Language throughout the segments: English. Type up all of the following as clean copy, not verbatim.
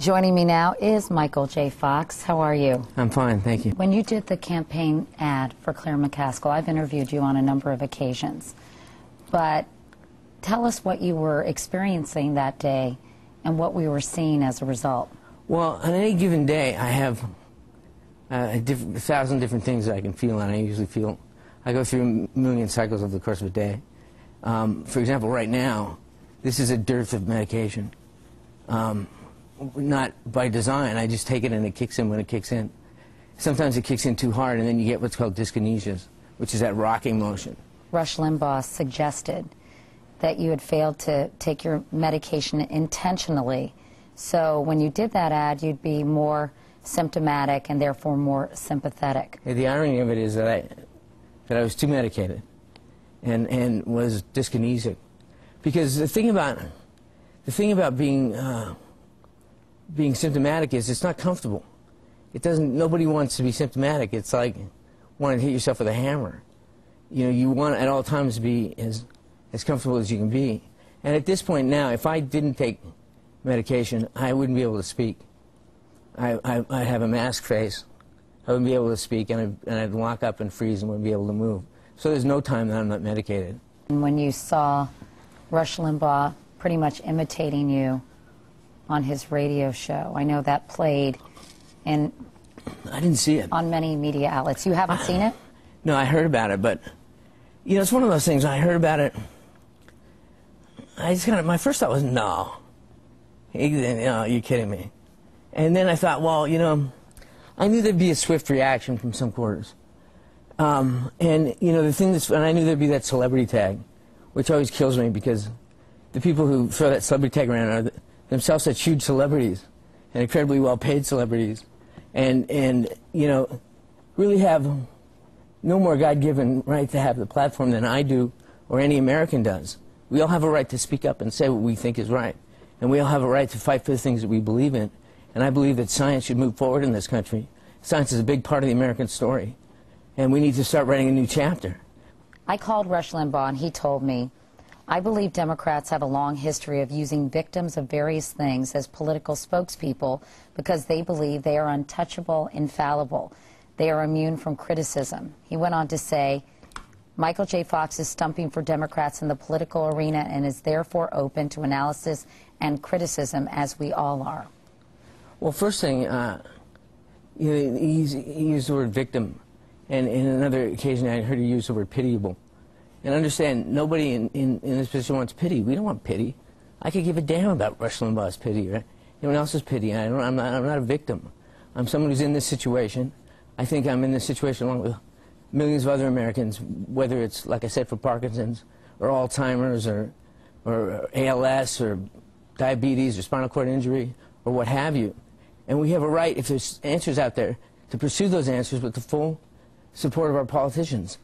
Joining me now is Michael J. Fox. How are you? I'm fine, thank you. When you did the campaign ad for Claire McCaskill, I've interviewed you on a number of occasions. But tell us what you were experiencing that day and what we were seeing as a result. Well, on any given day, I have a thousand different things that I can feel, and I usually feel, I go through a million cycles over the course of a day. For example, right now, this is a dearth of medication. Not by design, I just take it and it kicks in when it kicks in. Sometimes it kicks in too hard and then you get what's called dyskinesias, which is that rocking motion. Rush Limbaugh suggested that you had failed to take your medication intentionally. So when you did that ad, you'd be more symptomatic and therefore more sympathetic. The irony of it is that I was too medicated and was dyskinesic. Because the thing about being symptomatic is it's not comfortable. It doesn't. Nobody wants to be symptomatic. It's like wanting to hit yourself with a hammer. You know, you want at all times to be as comfortable as you can be. And at this point now, if I didn't take medication, I wouldn't be able to speak. I'd have a mask face. I wouldn't be able to speak, and I'd lock up and freeze and wouldn't be able to move. So there's no time that I'm not medicated. And when you saw Rush Limbaugh pretty much imitating you on his radio show, I know that played in... I didn't see it. On many media outlets. You haven't seen it? No, I heard about it, but, you know, it's one of those things. I heard about it. I just kind of, my first thought was, no. You're kidding me. And then I thought, well, you know, I knew there'd be a swift reaction from some quarters. And, you know, and I knew there'd be that celebrity tag, which always kills me because the people who throw that celebrity tag around are themselves such huge celebrities and incredibly well-paid celebrities, and you know, really have no more God-given right to have the platform than I do or any American does. We all have a right to speak up and say what we think is right, and we all have a right to fight for the things that we believe in. And I believe that science should move forward in this country. Science is a big part of the American story, and we need to start writing a new chapter. I called Rush Limbaugh and he told me, I believe Democrats have a long history of using victims of various things as political spokespeople because they believe they are untouchable, infallible. They are immune from criticism. He went on to say, Michael J. Fox is stumping for Democrats in the political arena and is therefore open to analysis and criticism, as we all are. Well, first thing, you know, he used the word victim, and in another occasion I heard he use the word pitiable. And understand, nobody in this position wants pity. We don't want pity. I could give a damn about Rush Limbaugh's pity, right? Anyone else's pity. I'm not a victim. I'm someone who's in this situation. I think I'm in this situation along with millions of other Americans, whether it's, like I said, for Parkinson's or Alzheimer's or ALS or diabetes or spinal cord injury or what have you. And we have a right, if there's answers out there, to pursue those answers with the full support of our politicians.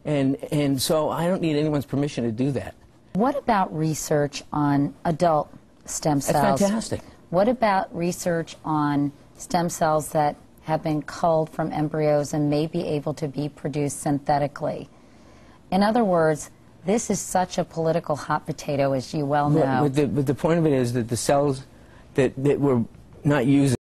And so I don't need anyone's permission to do that. What about research on adult stem cells? That's fantastic. What about research on stem cells that have been culled from embryos and may be able to be produced synthetically? In other words, this is such a political hot potato, as you well know. But the point of it is that the cells that were not used